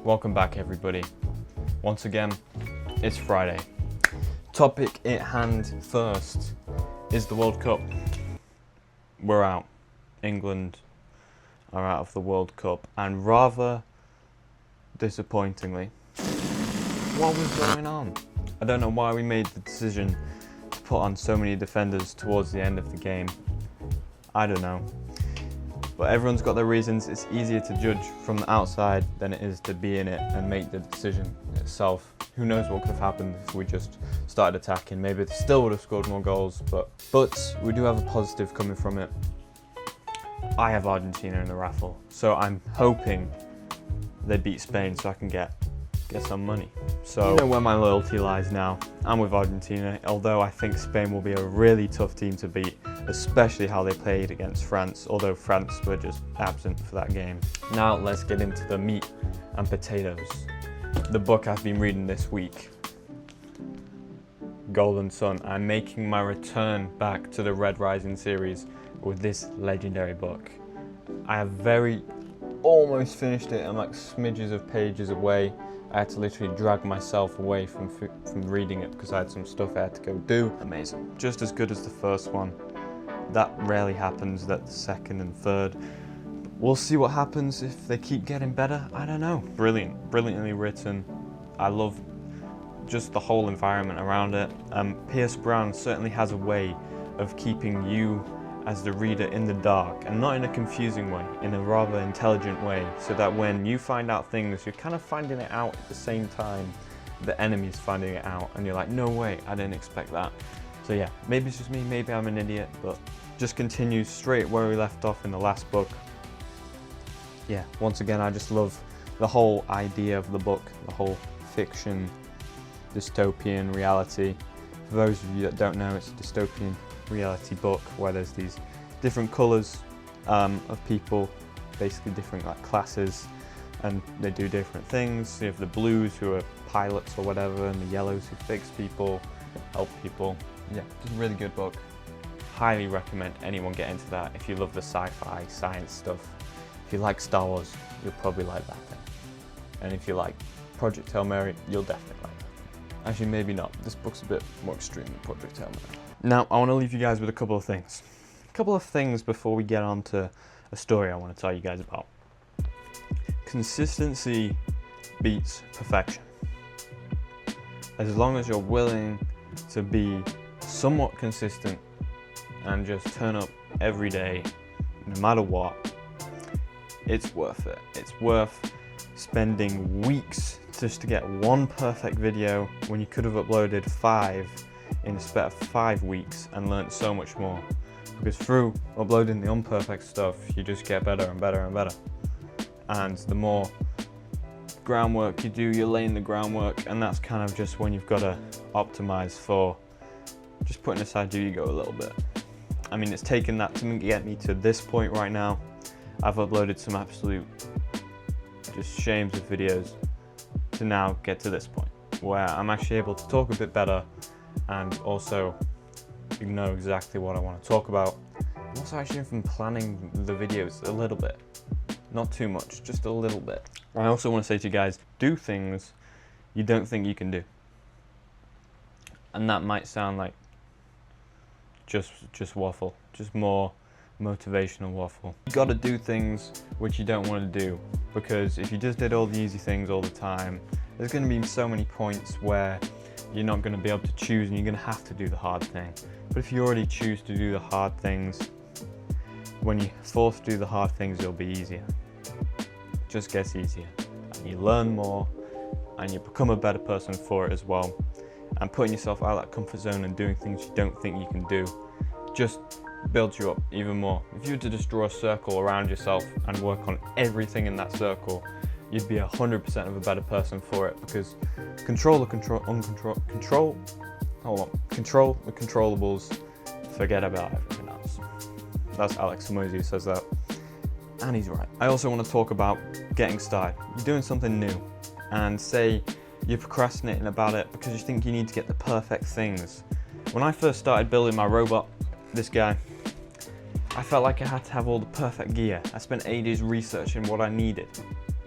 Welcome back, everybody. Once again, it's Friday. Topic at hand first is the World Cup. We're out. England are out of the World Cup, and rather disappointingly, what was going on? I don't know why we made the decision to put on so many defenders towards the end of the game. I don't know. But everyone's got their reasons. It's easier to judge from the outside than it is to be in it and make the decision itself. Who knows what could have happened if we just started attacking. Maybe they still would have scored more goals, but we do have a positive coming from it. I have Argentina in the raffle, so I'm hoping they beat Spain so I can get some money. So you know where my loyalty lies now. I'm with Argentina, although I think Spain will be a really tough team to beat, especially how they played against France, although France were just absent for that game. Now let's get into the meat and potatoes. The book I've been reading this week, Golden Sun. I'm making my return back to the Red Rising series with this legendary book. I have almost finished it. I'm like smidges of pages away. I had to literally drag myself away from reading it because I had some stuff I had to go do. Amazing. Just as good as the first one. That rarely happens, that the second and third. We'll see what happens if they keep getting better. I don't know. Brilliant. Brilliantly written. I love just the whole environment around it. Pierce Brown certainly has a way of keeping you as the reader in the dark, and not in a confusing way, in a rather intelligent way, so that when you find out things, you're kind of finding it out at the same time the enemy's finding it out, and you're like, no way, I didn't expect that. So yeah, maybe it's just me, maybe I'm an idiot, but just continues straight where we left off in the last book. Yeah, once again, I just love the whole idea of the book, the whole fiction, dystopian reality. For those of you that don't know, it's a dystopian reality book where there's these different colours of people, basically different like classes, and they do different things. You have the blues who are pilots or whatever, and the yellows who fix people, help people. Yeah, it's a really good book. Highly recommend anyone get into that if you love the sci-fi, science stuff. If you like Star Wars, you'll probably like that thing. And if you like Project Hail Mary, you'll definitely like that thing. Actually, maybe not. This book's a bit more extreme than Project Hail Mary. Now, I want to leave you guys with a couple of things. A couple of things before we get on to a story I want to tell you guys about. Consistency beats perfection. As long as you're willing to be somewhat consistent and just turn up every day, no matter what, it's worth it. It's worth spending weeks just to get one perfect video when you could have uploaded 5 in a space of 5 weeks and learnt so much more. Because through uploading the unperfect stuff, you just get better and better and better. And the more groundwork you do, you're laying the groundwork, and that's kind of just when you've got to optimize for just putting aside your ego a little bit. I mean, it's taken that to get me to this point right now. I've uploaded some absolute just shames of videos to now get to this point where I'm actually able to talk a bit better, and also you know exactly what I want to talk about. I'm also actually from planning the videos a little bit, not too much, just a little bit. I also want to say to you guys, do things you don't think you can do. And that might sound like just waffle, just more motivational waffle. You got to do things which you don't want to do, because if you just did all the easy things all the time, there's going to be so many points where you're not going to be able to choose and you're going to have to do the hard thing. But if you already choose to do the hard things, when you're forced to do the hard things, it'll be easier. It just gets easier. And you learn more and you become a better person for it as well. And putting yourself out of that comfort zone and doing things you don't think you can do just builds you up even more. If you were to just draw a circle around yourself and work on everything in that circle, you'd be 100% of a better person for it, because control the controllables, forget about everything else. That's Alex Samosi who says that, and he's right. I also want to talk about getting started. You're doing something new, and say you're procrastinating about it because you think you need to get the perfect things. When I first started building my robot, this guy, I felt like I had to have all the perfect gear. I spent ages researching what I needed.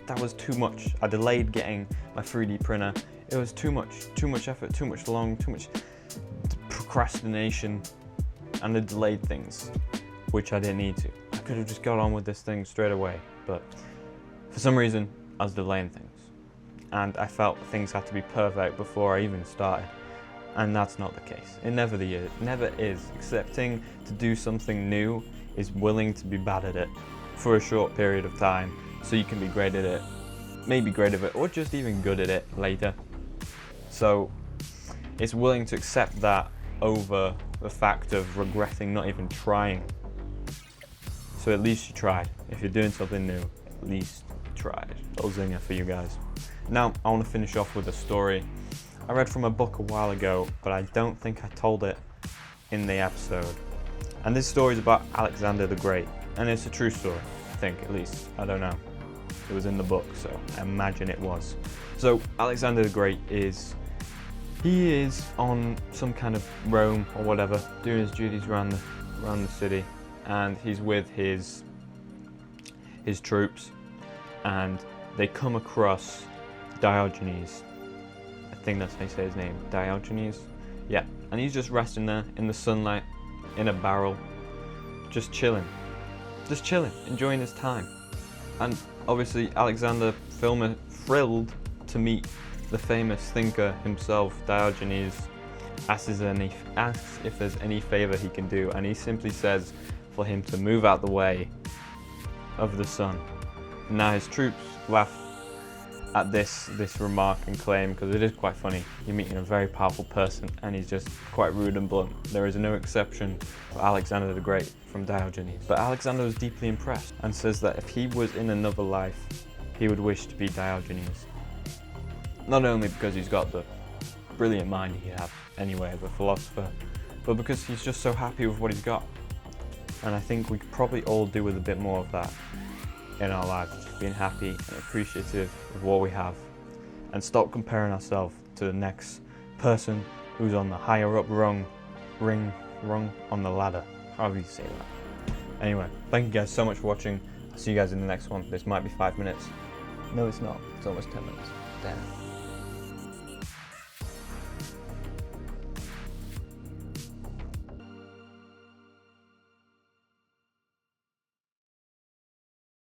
that was too much. I delayed getting my 3D printer. It was too much effort, too much procrastination, and it delayed things, which I didn't need to. I could have just got on with this thing straight away, but for some reason, I was delaying things. And I felt things had to be perfect before I even started. And that's not the case. It never is. Accepting to do something new is willing to be bad at it for a short period of time so you can be great at it, maybe great at it, or just even good at it later. So it's willing to accept that over the fact of regretting not even trying. So at least you tried. If you're doing something new, at least tried. Little zinger for you guys. Now, I want to finish off with a story I read from a book a while ago, but I don't think I told it in the episode. And this story is about Alexander the Great, and it's a true story, I think, at least. I don't know. It was in the book, so I imagine it was. So, Alexander the Great is on some kind of Rome or whatever, doing his duties around the city, and he's with his troops, and they come across Diogenes. I think that's how you say his name, Diogenes. Yeah, and he's just resting there in the sunlight, in a barrel, just chilling, enjoying his time. And obviously Alexander, thrilled to meet the famous thinker himself, Diogenes, asks if there's any favor he can do, and he simply says for him to move out the way of the sun. Now his troops laugh at this remark and claim, because it is quite funny, you're meeting a very powerful person and he's just quite rude and blunt. There is no exception for Alexander the Great from Diogenes. But Alexander was deeply impressed and says that if he was in another life, he would wish to be Diogenes. Not only because he's got the brilliant mind he has anyway as a philosopher, but because he's just so happy with what he's got. And I think we could probably all do with a bit more of that in our lives, just being happy and appreciative of what we have, and stop comparing ourselves to the next person who's on the higher up rung on the ladder, however you say that. Anyway, thank you guys so much for watching. I'll see you guys in the next one. This might be 5 minutes. No, it's not. It's almost 10 minutes. Damn.